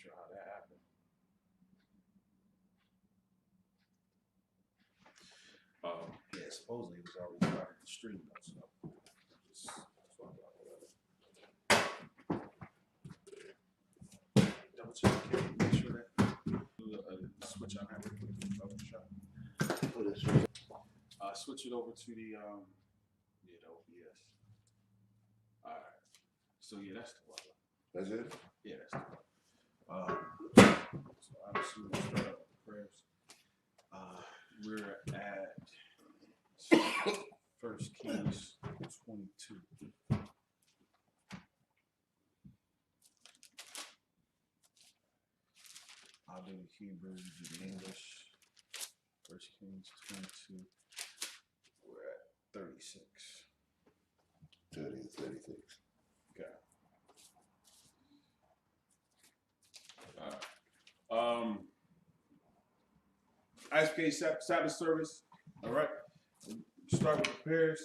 sure how that happened. Yeah, supposedly it was already started to stream though, so just double check, make sure that switch on that real quick. Switch it over to the the OBS. All right. So yeah, that's the one. That's it? Yeah, that's the one. So obviously we'll start up with the prayers. We're at 1 Kings 22. I'll do the Hebrew, you do the English. 1 Kings 22. We're at 36. 30 to 36. Okay. All right. Isupk Sabbath service. All right. Start with the prayers.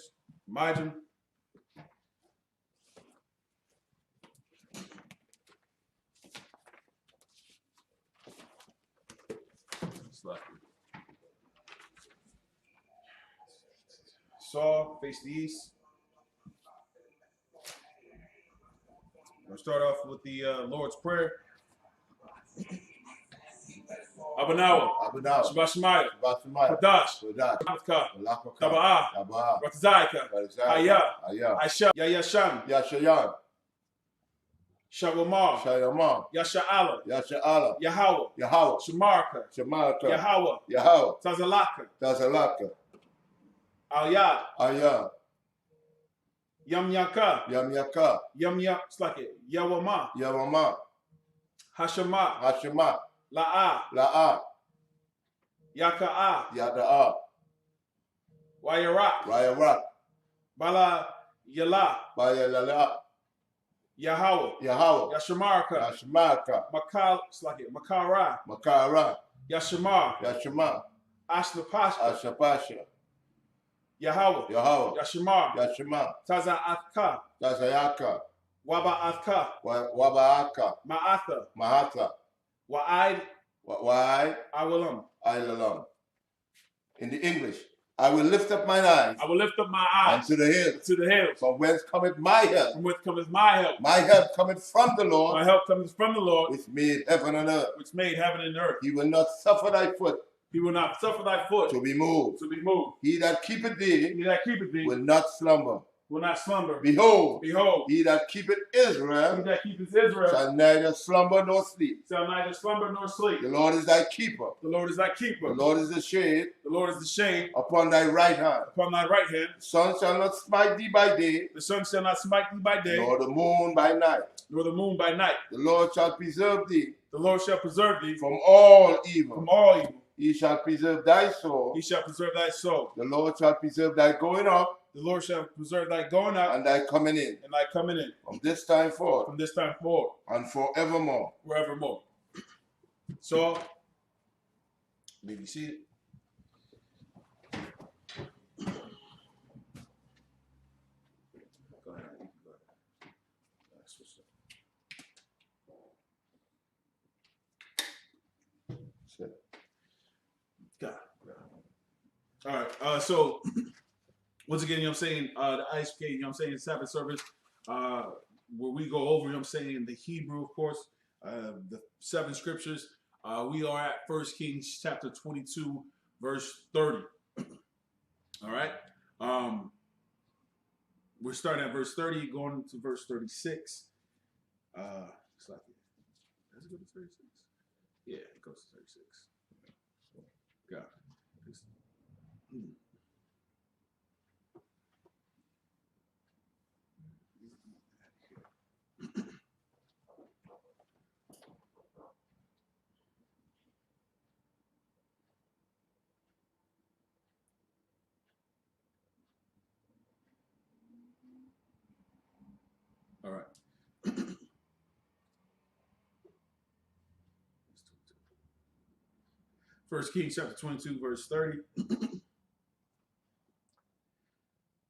Majum. Saul, face the east. We'll start off with the Lord's Prayer. Abanawa. Shabbat Shemaya. Kadash. Lakatka. Taba'ah. Ratzaika. Aya. Aisha. Yayasham. Shalomar. Yasha'ala. Yahweh. Shamarka. Yahweh. Tazalaka. Ayah. Yamyaka. Yawama. Hashama. La'a. Yaka'a. Wayarak. Bala Yala. Yahweh. Yashamarka. Makara. Yashamar. Ashlapasha. Yahweh. Yashamar. Taza'atka. Waba'atka. Ma'atha. Wa'id. Awalam. In the English, I will lift up mine eyes. Unto the hills. From whence cometh my help? My help cometh from the Lord. Which made heaven and earth. He will not suffer thy foot. To be moved. He that keepeth thee. Will not slumber. Behold, he that keepeth Israel. Shall neither slumber nor sleep. The Lord is thy keeper. The Lord is the shade. Upon thy right hand. The sun shall not smite thee by day. Nor the moon by night. The Lord shall preserve thee. From all evil. He shall preserve thy soul. The Lord shall preserve thy going up. And thy coming in. From this time forth. And forevermore. So, may be seated. Go ahead. All right. So, once again, the Isupk, Sabbath service, where we go over, the Hebrew, of course, the 7 scriptures. We are at 1 Kings chapter 22, verse 30. All right. We're starting at verse 30, going to verse 36. Does it go to 36? Yeah, it goes to 36. Got it. All right. 1 Kings chapter 22, verse 30.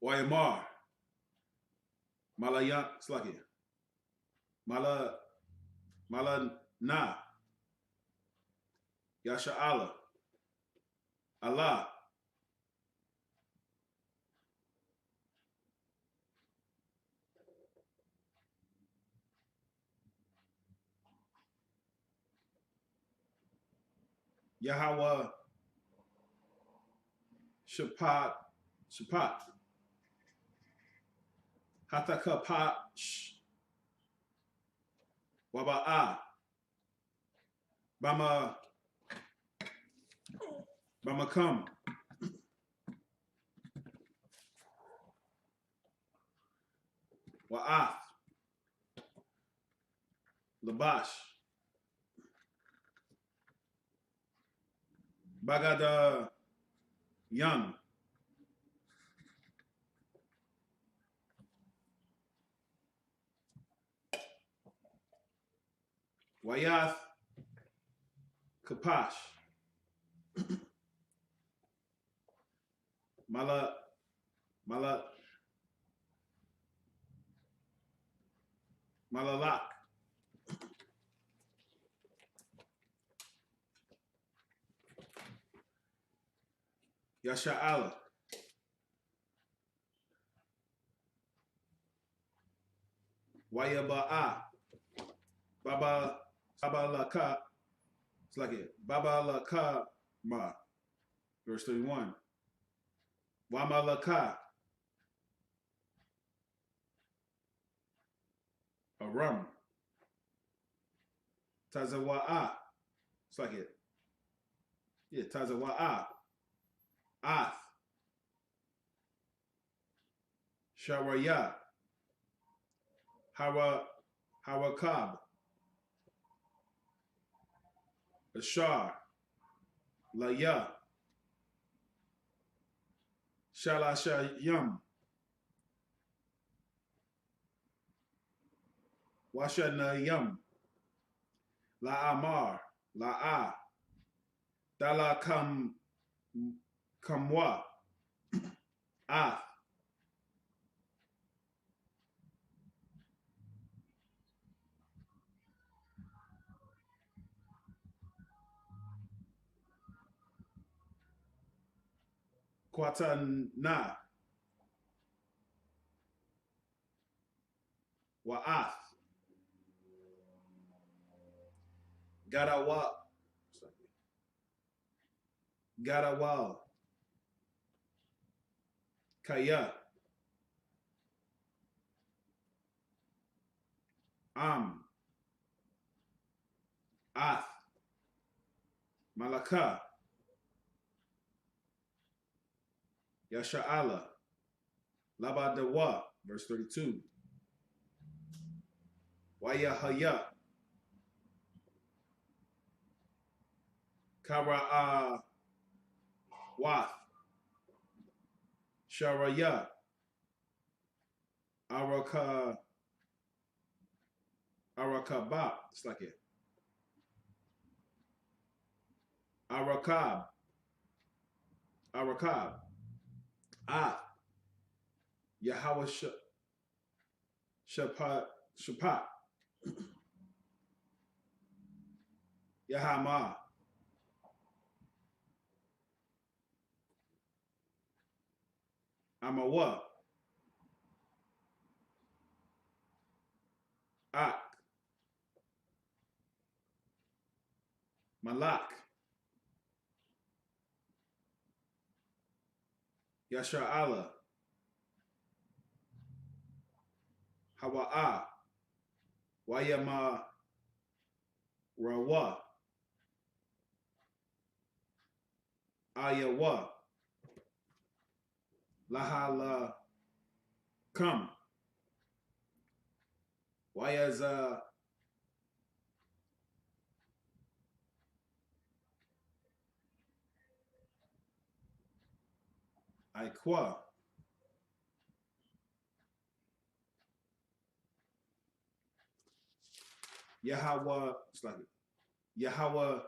Wayamar. Malayan Slakia. Mala Na. Yasha'Allah. Allah. Yahweh. Shapat. Shapat. Hatakapat. Waba'a. Bama. Bamakam. Wa'ath. Labash. Bagada Young. Wayath Kapash. Mala Malalak. Yasha'Allah. Wayaba'a. Baba Laka. It's like it. Baba Laka Ma. Verse 31. Wama Laka. Aram. Tazawa'a. It's like it. Yeah, Tazawa'a. Ath. Shawarya. Harakab. Ashar. Laya. Shalashayam. Washanayam. La'amar. La'a. Dala kamwa. Ath. Quatana. Wa'ath. Garawa. Garawal. Kaya. Ath. Malaka. Yasha'Allah. Labadawa. Verse 32. Wayahaya. Kara'a. Wath. Sharaya. Arakabab. It's like it. Arakab. Yahweh Shapat. Yahama. Amawa. Ak. Malak. Yasha'Allah. Hawa'a. Wayama Rawa. Ayawa. Lahala Kam. Wayaza Aikwa. Yahweh. It's like it. Yahweh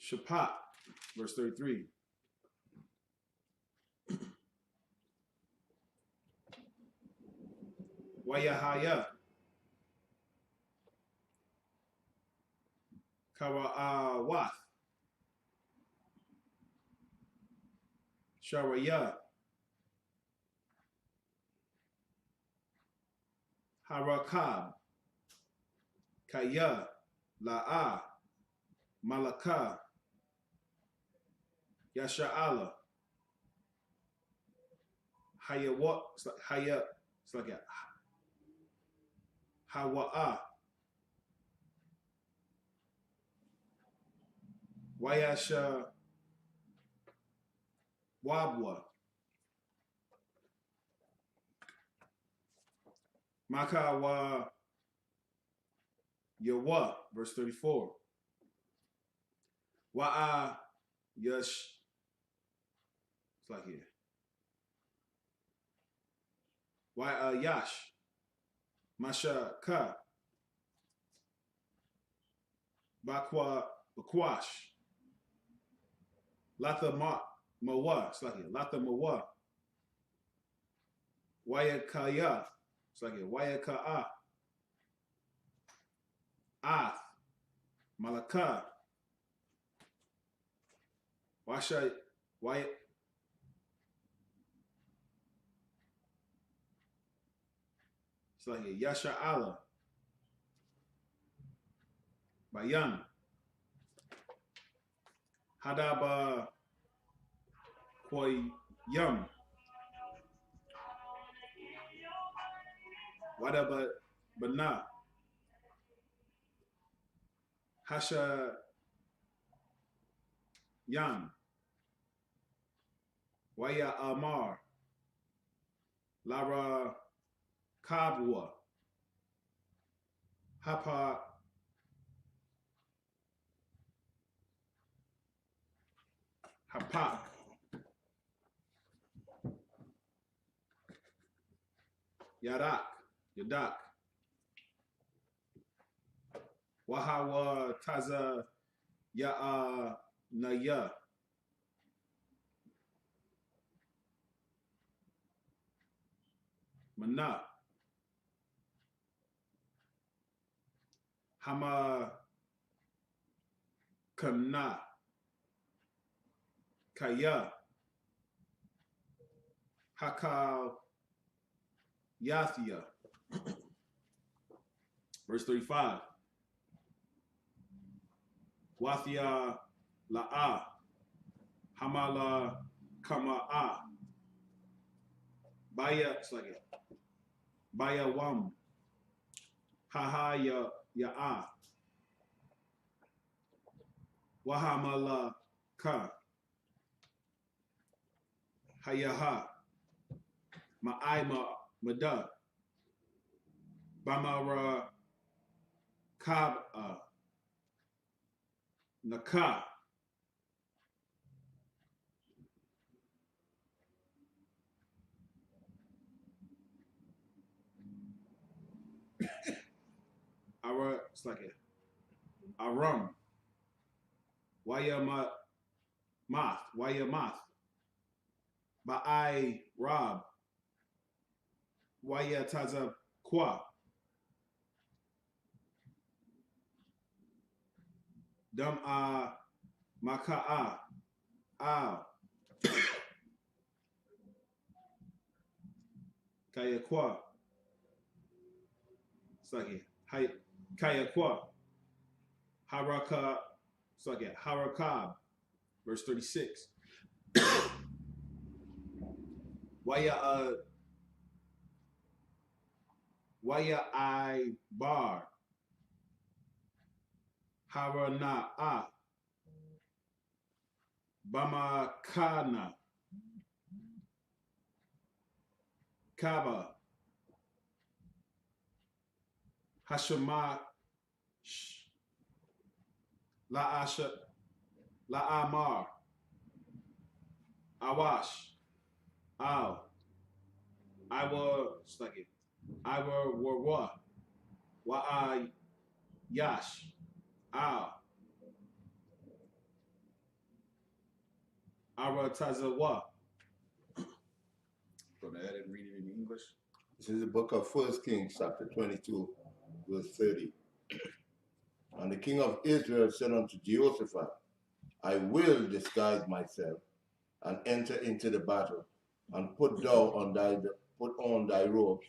Shapat. Verse 33. Wayahaya. Wath. Sharaya. Harakab. Kaya. La'a. Malaka. Yasha'ala. Hayawat. Haya. It's like that. Hawa'a. Wayasha. Wabwa. Makawa. Yawa. Verse 34. Wa'a. Yash. It's like here. Wa'a Yash. Masha Ka. Bakwa Bakwash. Latha Mawa. It's like it. Latha Mawa. Wayakaya. It's like it. Wayaka'a. Ath. Malaka. Washa. Why? It's like it. Yasha Allah. Bayan. Hadaba Koi Yum. Wadaba Bana. Hasha Yan. Waya Amar. Lara Kabwa. Hapa Hapak. Yadak. Yadak. Wahawa Taza Ya'a Naya. Mana. Hama Kana. Kaya. Hakal Yathia. Verse 35. Wathia La'a. Hamala Kama'a. Baya, it's like it. Baya Wam. Haha Ya'a. Wahamala Ka. Hayaha. Ma'aima Mada. Bamara Kab'a. Naka. Ara, it's like it. Aram. Waya Math. Waya Math. Ba'ai Rob. Waya Taza Kwa. Dam Maka'a. Al. Kaya Kwa. It's like it. Kaya Kwa. Haraka. It's like it. Harakab. Verse 36. Waya I bar. Harana'a. Bamakana. Kaba. Hashama. La'amar. Awash. Al. It's like it. Wa. Wa'a Yash. Al. Ara Tazawa. Go ahead and read it in English. This is the book of 1 Kings, chapter 22, verse 30. And the king of Israel said unto Jehoshaphat, I will disguise myself and enter into the battle, and put on thy robes.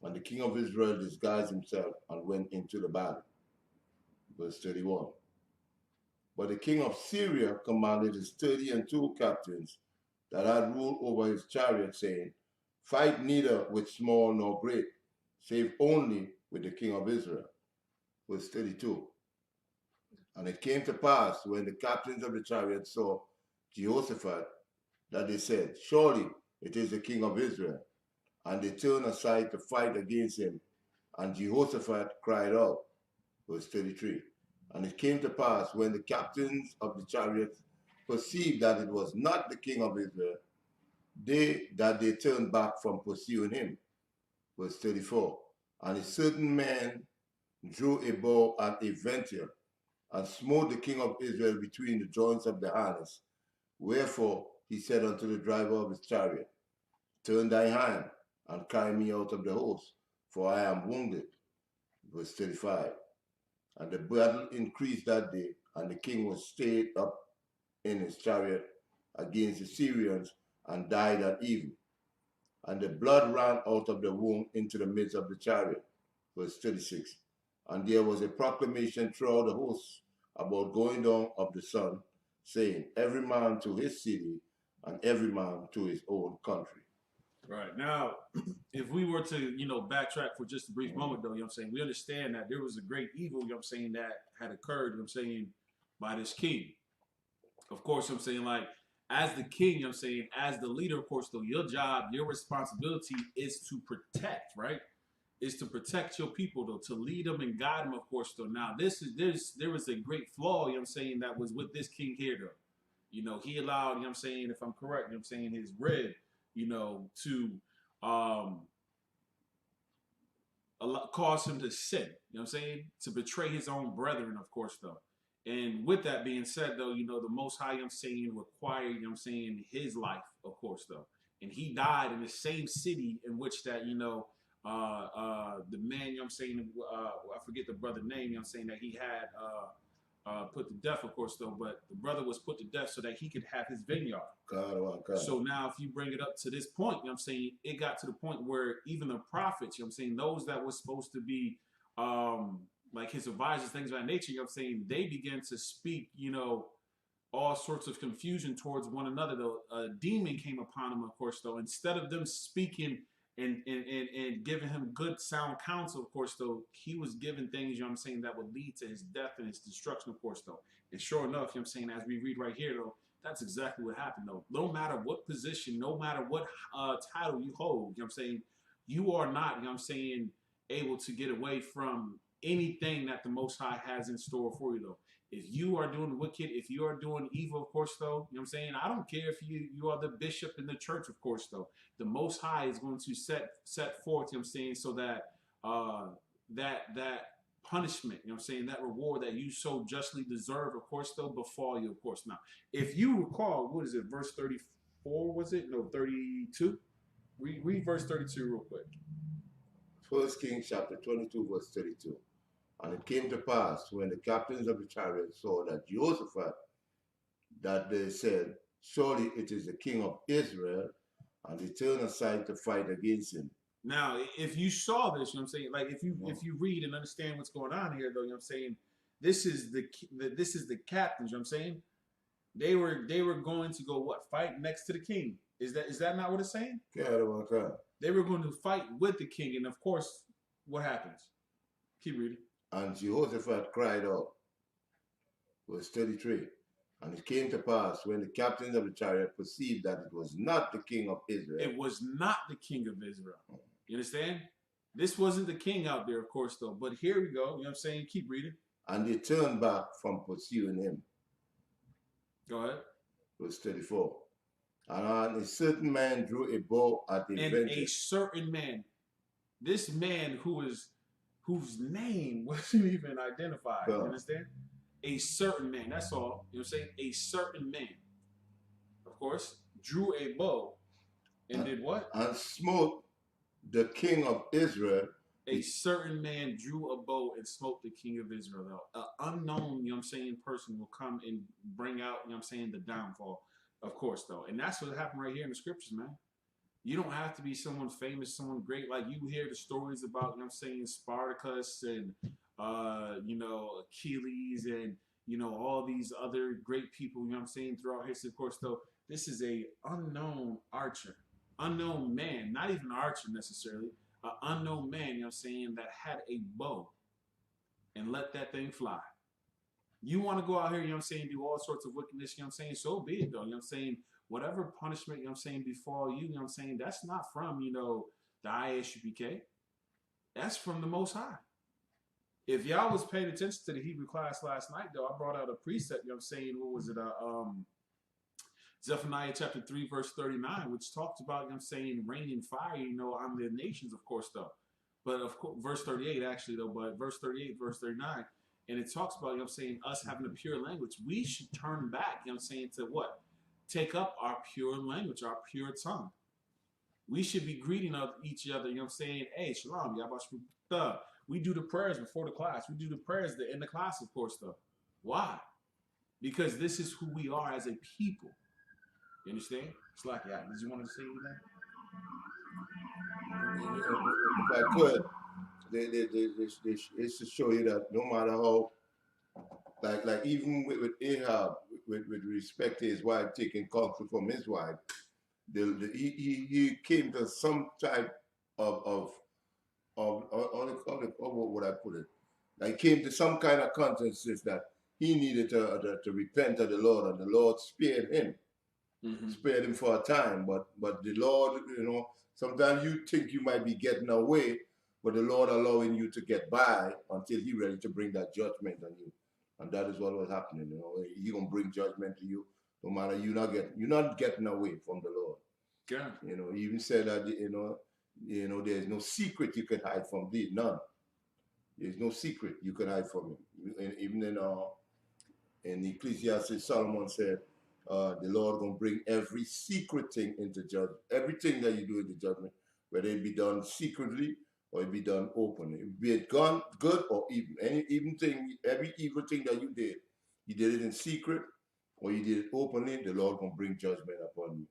And the king of Israel disguised himself and went into the battle. Verse 31. But the king of Syria commanded his 32 captains that had ruled over his chariot, saying, Fight neither with small nor great, save only with the king of Israel. Verse 32. And it came to pass, when the captains of the chariot saw Jehoshaphat, that they said, Surely it is the king of Israel. And they turned aside to fight against him. And Jehoshaphat cried out. Verse 33. And it came to pass, when the captains of the chariots perceived that it was not the king of Israel, that they turned back from pursuing him. Verse 34. And a certain man drew a bow and a venture, and smote the king of Israel between the joints of the harness. Wherefore he said unto the driver of his chariot, Turn thy hand and carry me out of the host, for I am wounded. Verse 35. And the battle increased that day, and the king was stayed up in his chariot against the Syrians, and died at even. And the blood ran out of the wound into the midst of the chariot. Verse 36. And there was a proclamation throughout the host about going down of the sun, saying, Every man to his city, and every man to his own country. Right. Now, if we were to, backtrack for just a brief moment, though, we understand that there was a great evil, that had occurred, by this king. Of course, like, as the king, as the leader, of course, though, your job, your responsibility is to protect, right? Is to protect your people, though, to lead them and guide them, of course, though. Now, there was a great flaw, that was with this king here, though. He allowed, if I'm correct, his rib, to cause him to sin, to betray his own brethren, of course, though. And with that being said, though, the Most High, required, his life, of course, though. And he died in the same city in which that, the man, I forget the brother name, that he had put to death, of course, though, but the brother was put to death so that he could have his vineyard. God. So now if you bring it up to this point, it got to the point where even the prophets, those that were supposed to be like his advisors, things of that nature, they began to speak, all sorts of confusion towards one another, though. A demon came upon him, of course, though. Instead of them speaking and giving him good, sound counsel, of course, though, he was given things, that would lead to his death and his destruction, of course, though. And sure enough, as we read right here, though, that's exactly what happened, though. No matter what position, no matter what title you hold, you are not, able to get away from anything that the Most High has in store for you, though. If you are doing wicked, if you are doing evil, of course, though, I don't care if you are the bishop in the church, of course, though. The Most High is going to set forth, so that that punishment, that reward that you so justly deserve, of course, though, befall you, of course. Now, if you recall, what is it, verse 34, was it? No, 32? Read verse 32 real quick. 1 Kings chapter 22, verse 32. And it came to pass, when the captains of the chariot saw that Jehoshaphat, that they said, Surely it is the king of Israel, and they turned aside to fight against him. Now, if you saw this, like if you read and understand what's going on here, though, this is the captains, they were going to go what? Fight next to the king. Is that not what it's saying? God. They were going to fight with the king, and of course, what happens? Keep reading. And Jehoshaphat cried out. Verse 33. And it came to pass, when the captains of the chariot perceived that it was not the king of Israel. It was not the king of Israel. You understand? This wasn't the king out there, of course, though. But here we go. Keep reading. And they turned back from pursuing him. Go ahead. Verse 34. And a certain man drew a bow at the venture. And a certain man. This man whose name wasn't even identified. You understand? A certain man. That's all. A certain man, of course, drew a bow and did what? And smote the king of Israel a certain man drew a bow and smote the king of Israel. An unknown, you know what I'm saying, person will come and bring out, you know what I'm saying, the downfall, of course, though. And that's what happened right here in the scriptures, man. You don't have to be someone famous, someone great. Like, you hear the stories about, you know what I'm saying, Spartacus and, you know, Achilles and, you know, all these other great people, you know what I'm saying, throughout history, of course, though. This is a unknown archer, unknown man, not even an archer necessarily, an unknown man, you know what I'm saying, that had a bow and let that thing fly. You want to go out here, you know what I'm saying, do all sorts of wickedness, you know what I'm saying, so be it, though, you know what I'm saying. Whatever punishment, you know what I'm saying, befall you, you know what I'm saying, that's not from, you know, the Isupk. That's from the Most High. If y'all was paying attention to the Hebrew class last night, though, I brought out a precept, you know what I'm saying, what was it, Zephaniah chapter 3, verse 39, which talks about, you know what I'm saying, raining fire, you know, on the nations, of course, though. But, of course, verse 38, actually, though, but verse 38, verse 39, and it talks about, you know what I'm saying, us having a pure language. We should turn back, you know what I'm saying, to what? Take up our pure language, our pure tongue. We should be greeting each other, you know what I'm saying? Hey, shalom, yabashmutah. We do the prayers before the class. We do the prayers in the class, of course, though. Why? Because this is who we are as a people. You understand? It's like, yeah, did you want to say anything? If I could, it's to show you that no matter how, like even with Ahab, with respect to his wife taking counsel from his wife, he came to some type of what would I put it? Like, came to some kind of consensus that he needed to repent to the Lord, and the Lord spared him. Spared him for a time, but the Lord, you know, sometimes you think you might be getting away, but the Lord allowing you to get by until He's ready to bring that judgment on you, and that is what was happening. You know, He gonna bring judgment to you, no matter you're not getting away from the Lord. Yeah. You know, He even said that you know, there's no secret you can hide from Thee, none. There's no secret you can hide from Him. And even in Ecclesiastes, Solomon said, the Lord gonna bring every secret thing into judgment. Everything that you do into judgment, whether it be done secretly or it be done openly, be it gone good or evil. Every evil thing that you did it in secret or you did it openly, the Lord gonna bring judgment upon you.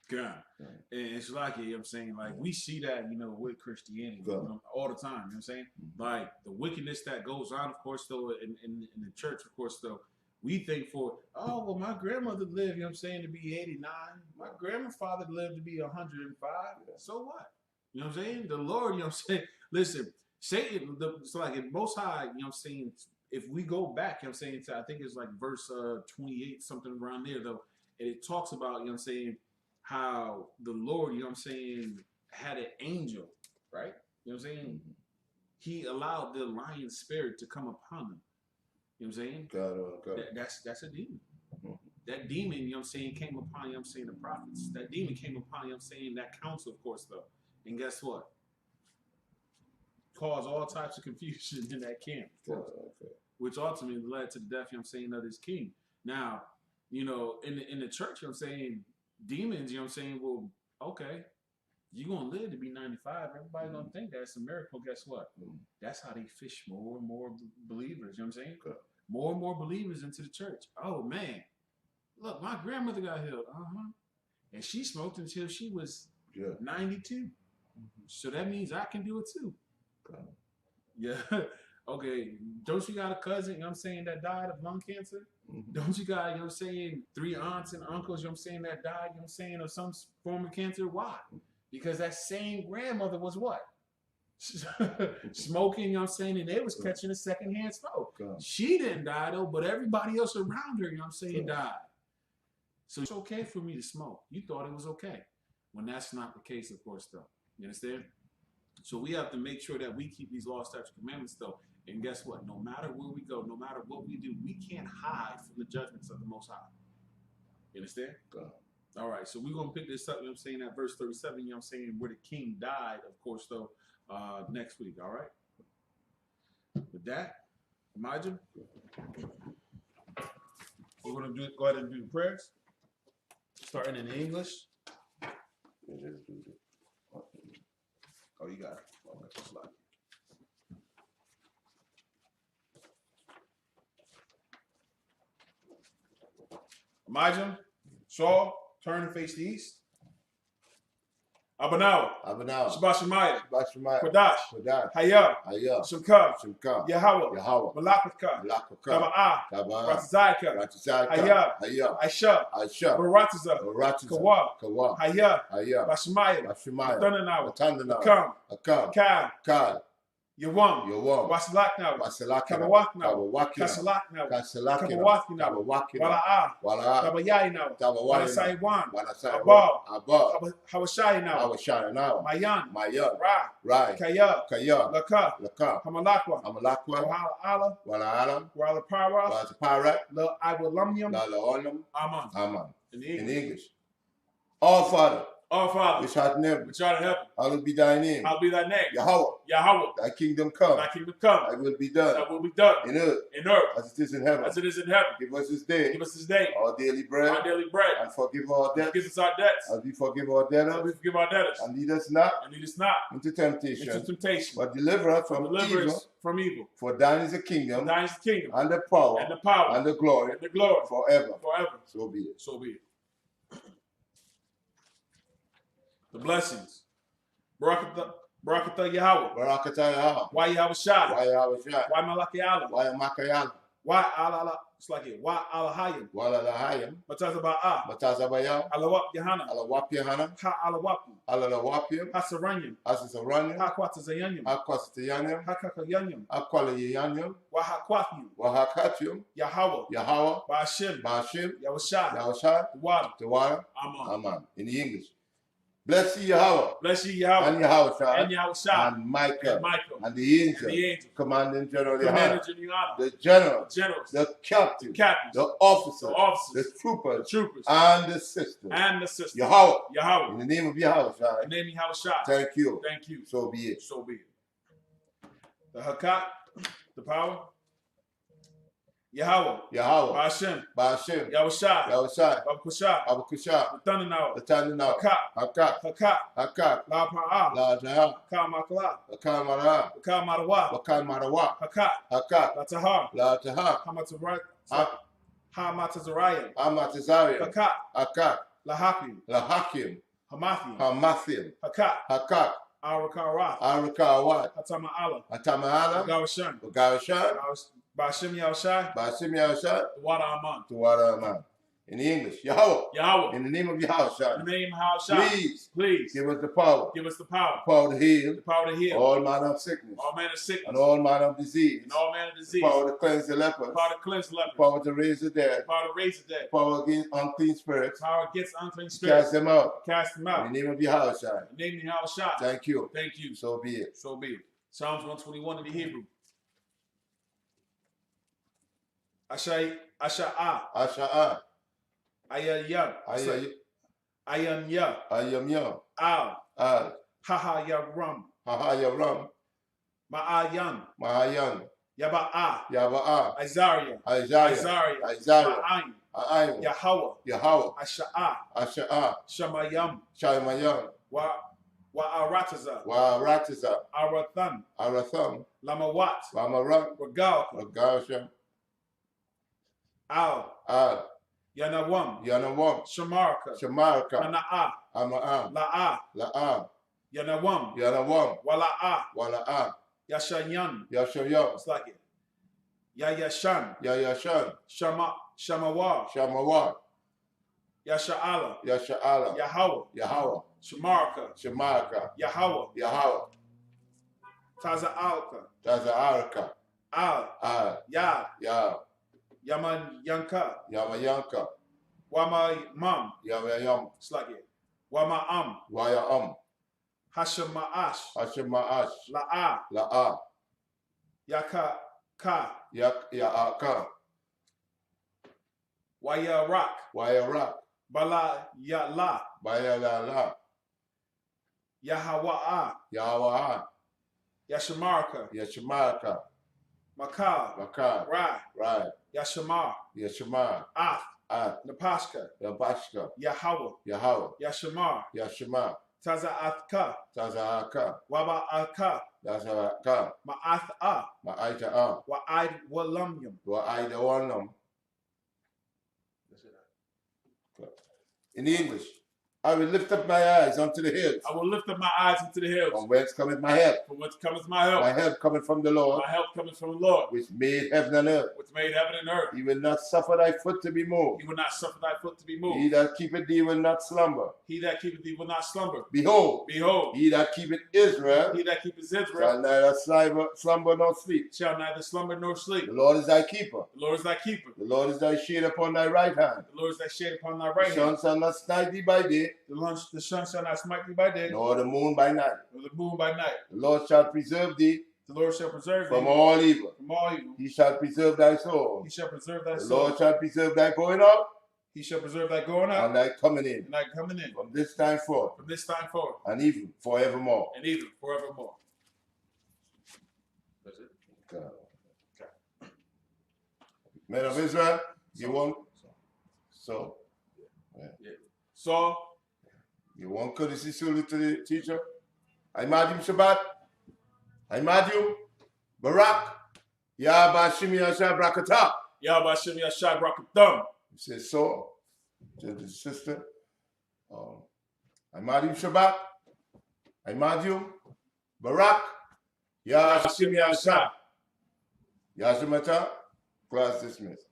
God. Right. And it's like, you know what I'm saying, like, we see that, you know, with Christianity, you know, all the time, you know what I'm saying? Like, the wickedness that goes on, of course, though, in the church, of course, though, we think oh, well, my grandmother lived, you know what I'm saying, to be 89. My grandfather lived to be 105. So what? You know what I'm saying? The Lord, you know what I'm saying? Listen, Satan, it's like in Most High, you know what I'm saying, if we go back, you know what I'm saying, to, I think it's like verse 28, something around there, though, and it talks about, you know what I'm saying, how the Lord, you know what I'm saying, had an angel, right? You know what I'm saying? He allowed the lion spirit to come upon him. You know what I'm saying? God. That's a demon. That demon, you know what I'm saying, came upon, you know what I'm saying, the prophets. That demon came upon, you know what I'm saying, that council, of course, though. And guess what? Caused all types of confusion in that camp, which ultimately led to the death, you know what I'm saying, of this king. Now, you know, in the church, you know what I'm saying, demons, you know what I'm saying, well, okay, you're going to live to be 95. Everybody's going to think that's a miracle. Guess what? That's how they fish more and more believers, you know what I'm saying? More and more believers into the church. Oh, man. Look, my grandmother got healed. And she smoked until she was 92. So that means I can do it too. Yeah. Okay. Don't you got a cousin, you know what I'm saying, that died of lung cancer? Don't you got, you know what I'm saying, 3 aunts and uncles, you know what I'm saying, that died, you know what I'm saying, of some form of cancer? Why? Because that same grandmother was what? Smoking, you know what I'm saying, and they was catching a secondhand smoke. She didn't die though, but everybody else around her, you know what I'm saying, died. So it's okay for me to smoke. You thought it was okay. When that's not the case, of course, though. You understand? So we have to make sure that we keep these laws, statutes, and commandments, though. And guess what? No matter where we go, no matter what we do, we can't hide from the judgments of the Most High. You understand? All right, so we're going to pick this up, you know what I'm saying, at verse 37, you know what I'm saying, where the king died, of course, though, next week, all right? With that, Elijah, we're going to go ahead and do the prayers, starting in English. Oh, you got it. Okay, slide. Amijah saw, turned and faced the east. Abanawa, Shabashemaiah, Kodash, Hayah, Shemka, Yahweh, Malakaka, Taba'ah, Ratazayaka, Hayah, Aisha, Baratiza, Kawa, Hayah, Bashemaiah, Thunanawa, Akam, Kad, Yawam, Wasalaknawa, Kabawaknawa, Kasalaknawa, Kabawaknawa, Wala'ah, Tabayaynawa, Walasaiwan, Abal, Hawashaynawa, Mayan, Ra, Kaya, Laka, Hamalakwa, Walapara, La Iwalamyam, Aman. In English. Our Father, which art in heaven, hallowed be thy name. Yahweh, thy kingdom come. Thy will be done. In earth, as it is in heaven. Give us this day our daily bread. And forgive our debts. As we forgive our debtors. And lead us not into temptation. But deliver us from evil. For thine is the kingdom. And the power. And the glory. Forever. So be it. The blessings. Barakatah Yahweh. Why Yahweh Shai? Why Malaki Allah? Why Allah? It's like it. Why Alahayim? Matazabaya. Alawap Yahana. Ha Alawapim. Hasaranyim. Hakwatazayanyim. Hakakayanyim. Wahakwathyum. Yahweh. Bashim. Yahushai. The water. Amen. In the English. Bless ye Yahweh. And Yahushai. And Michael. And the angel. Commanding General Yahweh. The generals. The captains. The officers. The troopers. And the sisters. Yahweh. In the name of Yahushai. Thank you. So be it. The Hakat. The power. Yahweh. Ba'ashem. Yahushai. Abakushah. The Thundernawa. Hakat. La Pa'ah. Kamakala. Marawa. Hakat. La Tahar. Hamatazariah. Hakat. Lahakim. Hamathium. Hakat. Arakawat. Hatama'ala. Gawashan. Bashim Yahushai. The water Aman. In English, Yahweh. In the name of Yahushai. Please give us the power. Power to heal. All manner of sickness. And all manner of disease. Power to cleanse the lepers. Power to raise the dead. Power against unclean spirits. Cast them out. In the name of Yahushai. Thank you. So be it. Psalms 121 in the Hebrew. Asha'ah. Ayam ya. Al. Haha yaram. Ma'ayan. Yaba'a. Isaiah. Ma'ayin. Yahweh. Asha'ah. Shamayam. Wa'arataza. Arathan. Lamawat. Regal. Al. Yanawam. Shamarka. Mana'ah. La'ah. Yanawam. Wala'ah. Yashayan. It's like it. Yayashan. Shamawar. Yasha'ala. Yahweh. Shamarka. Yahweh. Taza'alka. Al. Yah. Yaman Yanka. Wama Mam. It's like it. Wama Hashema'ash. La'ah. Yaka. Wayarak. Bala Yala. Yahawa'a. Yashamarka. Makar. Right. Yashamar. Napashka. Yahweh. Yashamar. Taza'aka. Waba'aka. Ma'aita'ah. Wa'id walamyam. In the English, I will lift up my eyes unto the hills. I will lift up my eyes unto the hills. From whence cometh my help? From whence cometh my help? My help cometh from the Lord. My help cometh from the Lord. Which made heaven and earth. Which made heaven and earth. He will not suffer thy foot to be moved. He will not suffer thy foot to be moved. He that keepeth thee will not slumber. He that keepeth thee will not slumber. Behold, he that keepeth Israel, shall neither slumber nor sleep. Shall neither slumber nor sleep. The Lord is thy keeper. The Lord is thy keeper. The Lord is thy shade upon thy right hand. The Lord is thy shade upon thy right hand. The sun shall not smite thee by day. The sun shall not smite thee by day. Nor the moon by night. Nor the moon by night. The Lord shall preserve thee. The Lord shall preserve thee from all evil. From all evil. He shall preserve thy soul. He shall preserve thy soul. The Lord shall preserve thy going out. He shall preserve thy going out. And thy coming in. And thy coming in. From this time forth. From this time forth. And even forevermore. And even forevermore. That's it. Okay. Men of Israel, you want so. Yeah. So you want courtesy salute to the teacher? I Imadium Shabbat. I Imadium Barak. Yahba Shimi Ashab Rakata. Yahba Shimi Ashab Rakatam. He says so to the sister. I Imadium Shabbat. I Imadium Barak. Yahba Shimi Ashab. Yashimata. Class dismissed.